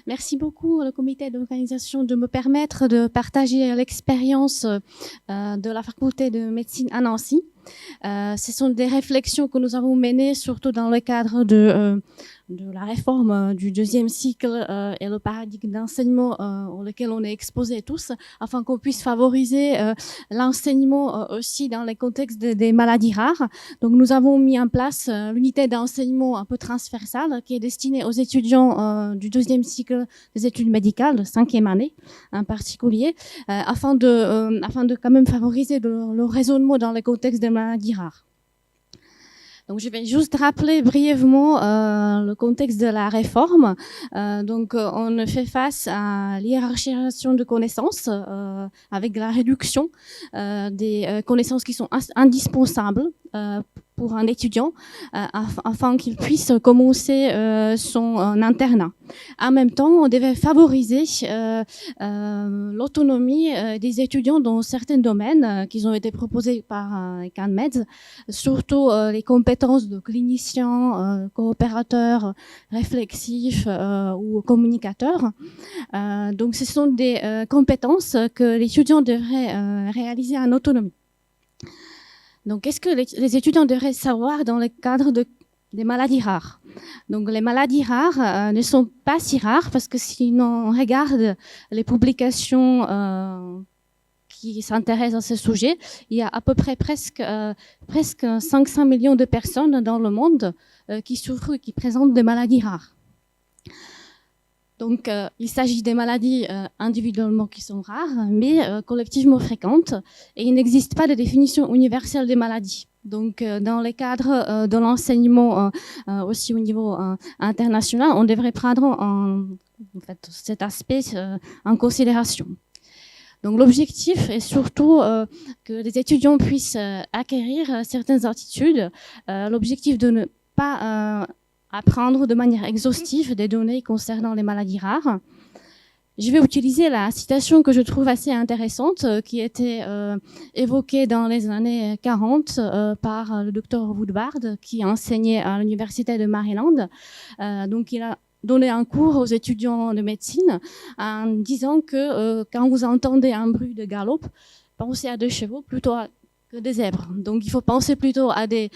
Merci beaucoup au comité d'organisation de me permettre de partager l'expérience de la faculté de médecine à Nancy. Ce sont des réflexions que nous avons menées surtout dans le cadre de la réforme du deuxième cycle et le paradigme d'enseignement auquel on est exposés tous, afin qu'on puisse favoriser l'enseignement aussi dans les contextes des maladies rares. Donc nous avons mis en place l'unité d'enseignement un peu transversale qui est destinée aux étudiants du deuxième cycle des études médicales, de 5e année en particulier, afin de quand même favoriser le raisonnement dans les contextes des maladies rares. Donc, je vais juste rappeler brièvement le contexte de la réforme. On fait face à l'hiérarchisation de connaissances avec la réduction des connaissances qui sont indispensables pour un étudiant afin qu'il puisse commencer son internat. En même temps, on devait favoriser l'autonomie des étudiants dans certains domaines qui ont été proposés par CanMed, surtout les compétences de cliniciens, coopérateurs, réflexifs ou communicateurs. Donc, ce sont des compétences que l'étudiant devrait réaliser en autonomie. Donc, qu'est-ce que les étudiants devraient savoir dans le cadre des maladies rares? Donc, les maladies rares ne sont pas si rares parce que si on regarde les publications qui s'intéressent à ce sujet, il y a à peu près presque 500 millions de personnes dans le monde qui souffrent et qui présentent des maladies rares. Donc, il s'agit des maladies individuellement qui sont rares, mais collectivement fréquentes, et il n'existe pas de définition universelle des maladies. Donc, dans le cadre de l'enseignement, aussi au niveau international, on devrait prendre en fait, cet aspect en considération. Donc, l'objectif est surtout que les étudiants puissent acquérir certaines aptitudes. L'objectif de ne pas apprendre de manière exhaustive des données concernant les maladies rares. Je vais utiliser la citation que je trouve assez intéressante, qui était évoquée dans les années 40 par le docteur Woodward, qui enseignait à l'université de Maryland. Donc, il a donné un cours aux étudiants de médecine en disant que quand vous entendez un bruit de galop, pensez à des chevaux plutôt que des zèbres. Donc, il faut penser plutôt à des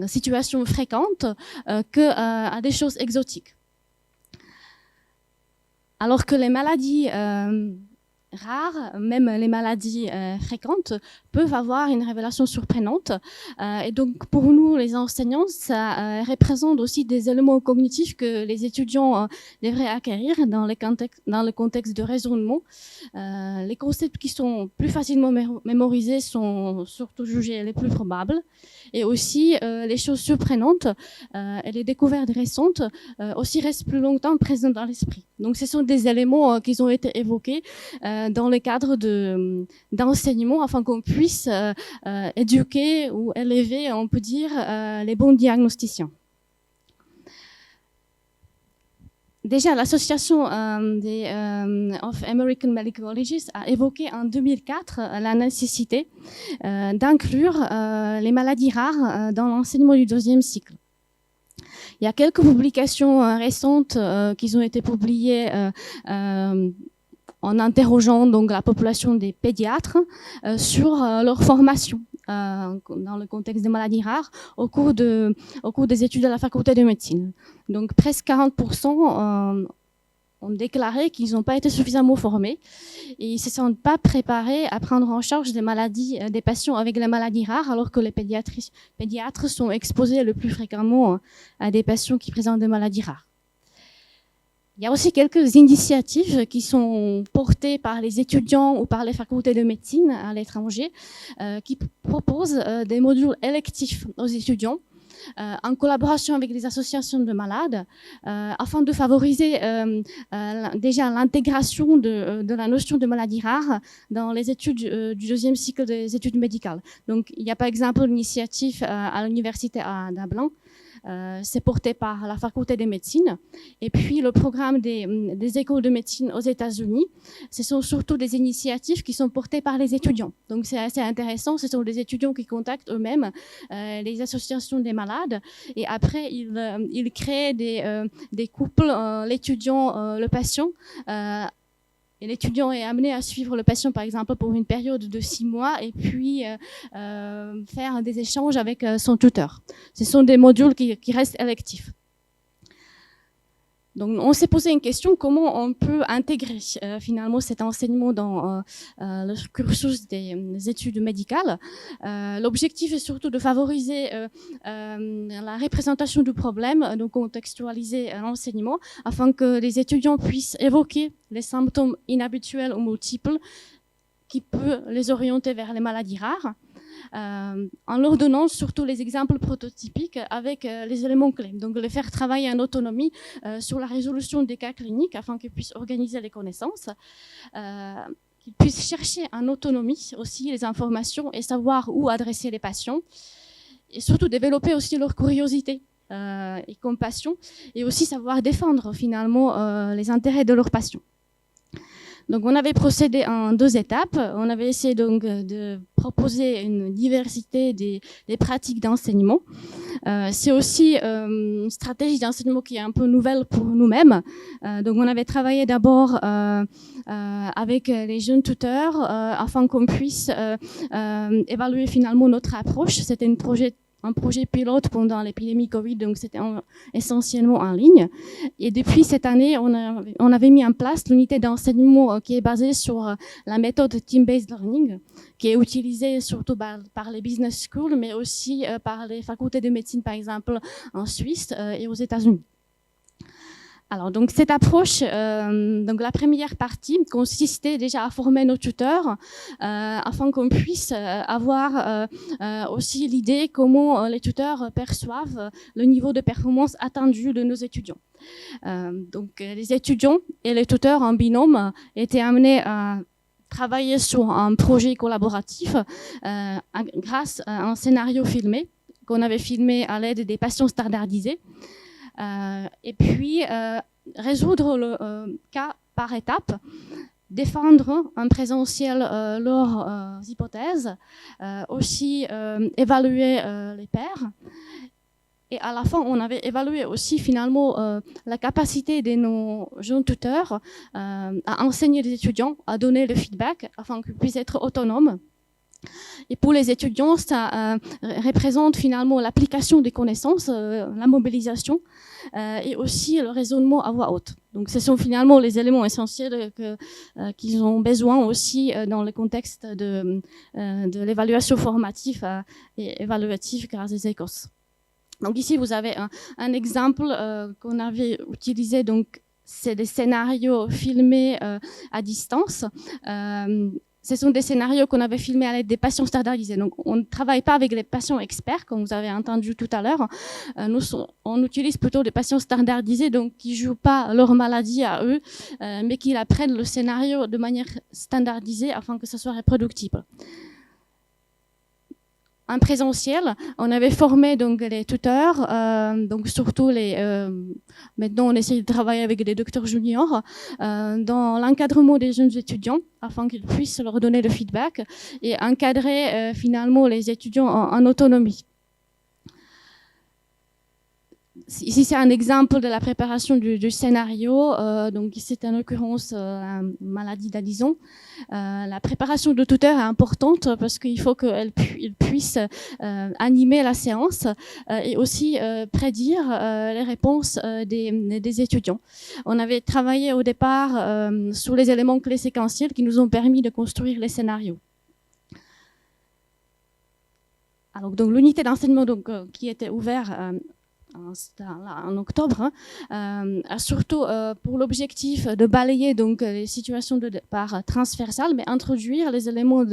situations fréquentes qu'à des choses exotiques. Alors que les maladies rares, même les maladies fréquentes, peuvent avoir une révélation surprenante. Et donc, pour nous, les enseignants, ça représente aussi des éléments cognitifs que les étudiants devraient acquérir dans le contexte de raisonnement. Les concepts qui sont plus facilement mémorisés sont surtout jugés les plus probables. Et aussi, les choses surprenantes et les découvertes récentes aussi restent plus longtemps présentes dans l'esprit. Donc, ce sont des éléments qui ont été évoqués dans le cadre d'enseignement afin qu'on puisse éduquer ou élever, on peut dire, les bons diagnosticiens. Déjà, l'association of American Medical Colleges a évoqué en 2004 la nécessité d'inclure les maladies rares dans l'enseignement du deuxième cycle. Il y a quelques publications récentes qui ont été publiées en interrogeant donc la population des pédiatres sur leur formation dans le contexte des maladies rares au cours des études à la faculté de médecine. Donc presque 40% ont déclaré qu'ils n'ont pas été suffisamment formés et ils ne se sentent pas préparés à prendre en charge des maladies des patients avec les maladies rares, alors que les pédiatres sont exposés le plus fréquemment à des patients qui présentent des maladies rares. Il y a aussi quelques initiatives qui sont portées par les étudiants ou par les facultés de médecine à l'étranger qui proposent des modules électifs aux étudiants en collaboration avec des associations de malades afin de favoriser déjà l'intégration de la notion de maladie rare dans les études du deuxième cycle des études médicales. Donc, il y a par exemple l'initiative à l'université à Dublin c'est porté par la faculté de médecine. Et puis le programme des écoles de médecine aux États-Unis, ce sont surtout des initiatives qui sont portées par les étudiants. Donc c'est assez intéressant, ce sont des étudiants qui contactent eux-mêmes les associations des malades et après ils créent des couples, l'étudiant, le patient. Et l'étudiant est amené à suivre le patient, par exemple, pour une période de 6 mois et puis faire des échanges avec son tuteur. Ce sont des modules qui restent électifs. Donc, on s'est posé une question, comment on peut intégrer finalement cet enseignement dans le cursus des études médicales. L'objectif est surtout de favoriser la représentation du problème, donc contextualiser l'enseignement, afin que les étudiants puissent évoquer les symptômes inhabituels ou multiples qui peuvent les orienter vers les maladies rares. En leur donnant surtout les exemples prototypiques avec les éléments clés. Donc, les faire travailler en autonomie sur la résolution des cas cliniques afin qu'ils puissent organiser les connaissances, qu'ils puissent chercher en autonomie aussi les informations et savoir où adresser les patients, et surtout développer aussi leur curiosité et compassion, et aussi savoir défendre finalement les intérêts de leurs patients. Donc, on avait procédé en 2 étapes. On avait essayé donc de proposer une diversité des pratiques d'enseignement. C'est aussi une stratégie d'enseignement qui est un peu nouvelle pour nous-mêmes. Donc, on avait travaillé d'abord avec les jeunes tuteurs afin qu'on puisse évaluer finalement notre approche. C'était un projet pilote pendant l'épidémie Covid, donc c'était essentiellement en ligne. Et depuis cette année, on avait mis en place l'unité d'enseignement qui est basée sur la méthode Team-Based Learning, qui est utilisée surtout par les business schools, mais aussi par les facultés de médecine, par exemple, en Suisse et aux États-Unis. Alors, donc, cette approche, donc la première partie consistait déjà à former nos tuteurs afin qu'on puisse avoir aussi l'idée comment les tuteurs perçoivent le niveau de performance attendu de nos étudiants. Donc, les étudiants et les tuteurs en binôme étaient amenés à travailler sur un projet collaboratif grâce à un scénario filmé qu'on avait filmé à l'aide des patients standardisés. Et puis résoudre le cas par étape, défendre en présentiel leurs hypothèses, aussi évaluer les pairs. Et à la fin, on avait évalué aussi finalement la capacité de nos jeunes tuteurs à enseigner les étudiants, à donner le feedback afin qu'ils puissent être autonomes. Et pour les étudiants, ça représente finalement l'application des connaissances, la mobilisation et aussi le raisonnement à voix haute. Donc, ce sont finalement les éléments essentiels qu'ils ont besoin aussi dans le contexte de l'évaluation formative et évaluative grâce aux ECOS. Donc, ici, vous avez un exemple qu'on avait utilisé. Donc, c'est des scénarios filmés à distance. Ce sont des scénarios qu'on avait filmés à l'aide des patients standardisés. Donc, on ne travaille pas avec les patients experts, comme vous avez entendu tout à l'heure. On utilise plutôt des patients standardisés, donc qui jouent pas leur maladie à eux, mais qui apprennent le scénario de manière standardisée afin que ce soit reproductible. En présentiel, on avait formé donc les tuteurs, donc surtout maintenant on essaie de travailler avec des docteurs juniors dans l'encadrement des jeunes étudiants afin qu'ils puissent leur donner le feedback et encadrer finalement les étudiants en autonomie. Ici, c'est un exemple de la préparation du scénario. Donc, c'est en l'occurrence la maladie d'Addison. La préparation de tuteur est importante parce qu'il faut qu'il puisse animer la séance et aussi prédire les réponses des étudiants. On avait travaillé au départ sur les éléments clés séquentiels qui nous ont permis de construire les scénarios. Alors, donc, l'unité d'enseignement qui était ouverte en octobre, a surtout pour l'objectif de balayer donc les situations de départ transversales, mais introduire les éléments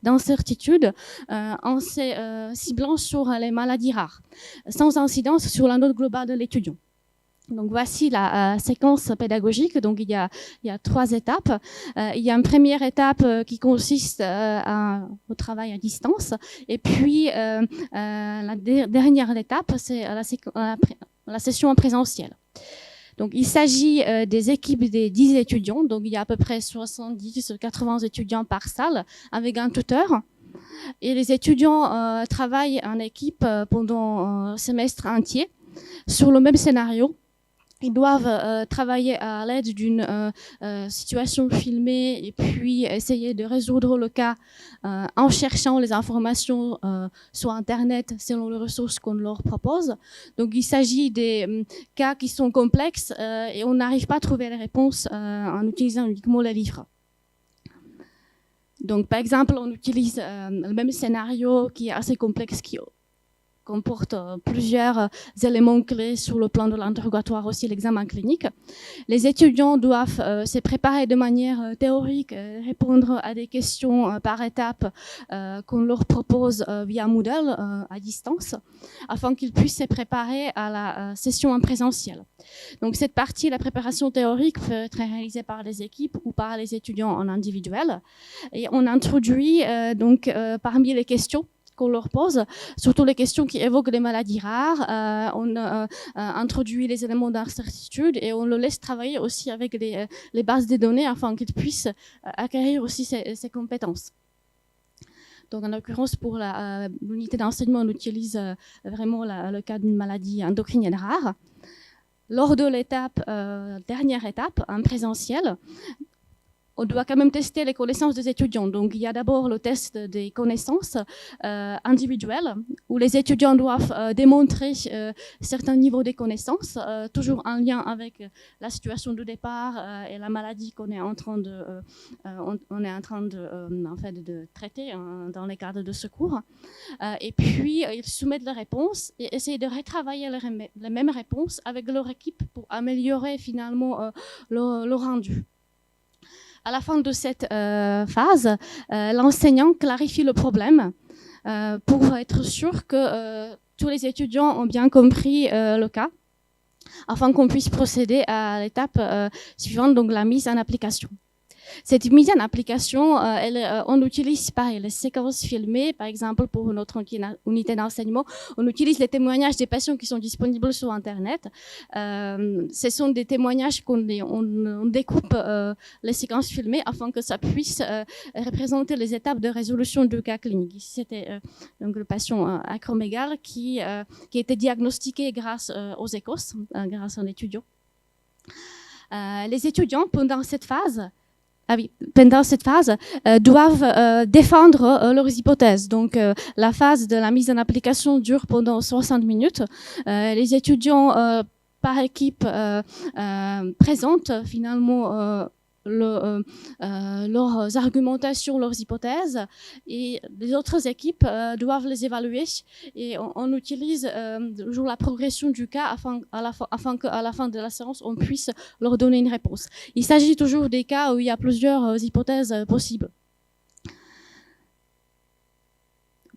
d'incertitude en se ciblant sur les maladies rares, sans incidence sur la note globale de l'étudiant. Donc voici la séquence pédagogique. Donc il y a 3 étapes. Il y a une première étape qui consiste au travail à distance. Et puis la dernière étape, c'est la session en présentiel. Donc il s'agit des équipes des 10 étudiants. Donc il y a à peu près 70-80 étudiants par salle avec un tuteur. Et les étudiants travaillent en équipe pendant un semestre entier sur le même scénario. Ils doivent travailler à l'aide d'une situation filmée et puis essayer de résoudre le cas en cherchant les informations sur Internet selon les ressources qu'on leur propose. Donc, il s'agit des cas qui sont complexes et on n'arrive pas à trouver les réponses en utilisant uniquement les livres. Donc, par exemple, on utilise le même scénario qui est assez complexe, qui comporte plusieurs éléments clés sur le plan de l'interrogatoire, aussi l'examen clinique. Les étudiants doivent se préparer de manière théorique, répondre à des questions par étapes qu'on leur propose via Moodle à distance, afin qu'ils puissent se préparer à la session en présentiel. Donc cette partie, la préparation théorique, peut être réalisée par les équipes ou par les étudiants en individuel. Et on introduit parmi les questions qu'on leur pose, surtout les questions qui évoquent les maladies rares. On introduit les éléments d'incertitude et on le laisse travailler aussi avec les bases de données afin qu'ils puissent acquérir aussi ces compétences. Donc, en l'occurrence, pour l'unité d'enseignement, on utilise vraiment le cas d'une maladie endocrinienne rare. Lors de dernière étape, en présentiel, on doit quand même tester les connaissances des étudiants. Donc, il y a d'abord le test des connaissances individuelles, où les étudiants doivent démontrer certains niveaux de connaissances, toujours en lien avec la situation de départ et la maladie qu'on est en train de, de traiter dans les cadres de secours. Et puis, ils soumettent les réponses et essayent de retravailler les mêmes réponses avec leur équipe pour améliorer finalement le rendu. À la fin de cette phase, l'enseignant clarifie le problème pour être sûr que tous les étudiants ont bien compris le cas, afin qu'on puisse procéder à l'étape suivante, donc la mise en application. Cette mise en application, on utilise pareil, les séquences filmées, par exemple pour notre unité d'enseignement, on utilise les témoignages des patients qui sont disponibles sur Internet. Ce sont des témoignages qu'on découpe les séquences filmées afin que ça puisse représenter les étapes de résolution du cas clinique. Ici, c'était donc le patient acromégale qui était diagnostiqué grâce aux ECOS, grâce à un étudiant. Les étudiants, pendant cette phase, doivent défendre leurs hypothèses. Donc, la phase de la mise en application dure pendant 60 minutes. Les étudiants, par équipe, présentent finalement leurs argumentations, leurs hypothèses, et les autres équipes doivent les évaluer, et on utilise toujours la progression du cas afin qu'à la fin de la séance, on puisse leur donner une réponse. Il s'agit toujours des cas où il y a plusieurs hypothèses possibles.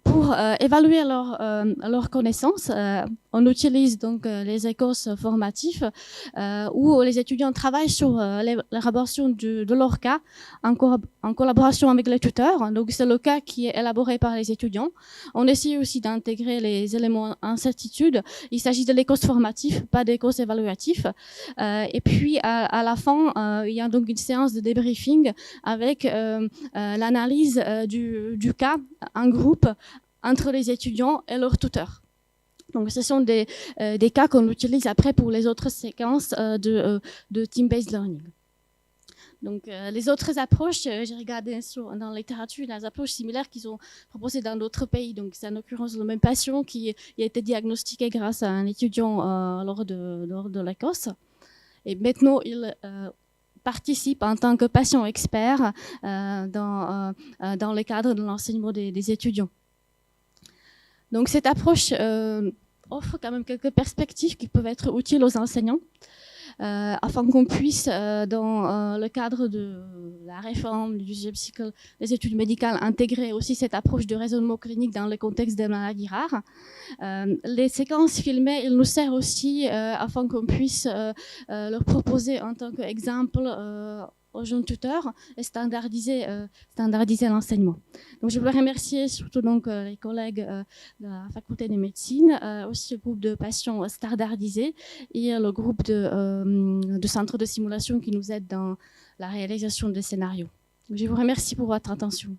Pour évaluer leurs connaissances, on utilise donc les ECOS formatifs où les étudiants travaillent sur l'élaboration de leur cas en collaboration avec les tuteurs. Donc c'est le cas qui est élaboré par les étudiants. On essaie aussi d'intégrer les éléments incertitude. Il s'agit de l'ECOS formatif, pas d'ECOS évaluatif. Et puis à la fin, il y a donc une séance de débriefing avec l'analyse du cas en groupe entre les étudiants et leurs tuteurs. Donc, ce sont des cas qu'on utilise après pour les autres séquences de team-based learning. Donc, les autres approches, j'ai regardé dans la littérature, les approches similaires qui sont proposées dans d'autres pays. Donc, c'est en l'occurrence le même patient qui a été diagnostiqué grâce à un étudiant lors de l'ECOS. Et maintenant, il participe en tant que patient expert dans le cadre de l'enseignement des étudiants. Donc cette approche offre quand même quelques perspectives qui peuvent être utiles aux enseignants. afin qu'on puisse, dans le cadre de la réforme du deuxième cycle des études médicales, intégrer aussi cette approche de raisonnement clinique dans le contexte des maladies rares. Les séquences filmées, il nous sert aussi afin qu'on puisse leur proposer en tant qu'exemple aux jeunes tuteurs et standardiser l'enseignement. Donc, je voudrais remercier surtout donc, les collègues de la faculté de médecine, aussi le groupe de patients standardisés et le groupe de centres de simulation qui nous aident dans la réalisation des scénarios. Donc, je vous remercie pour votre attention.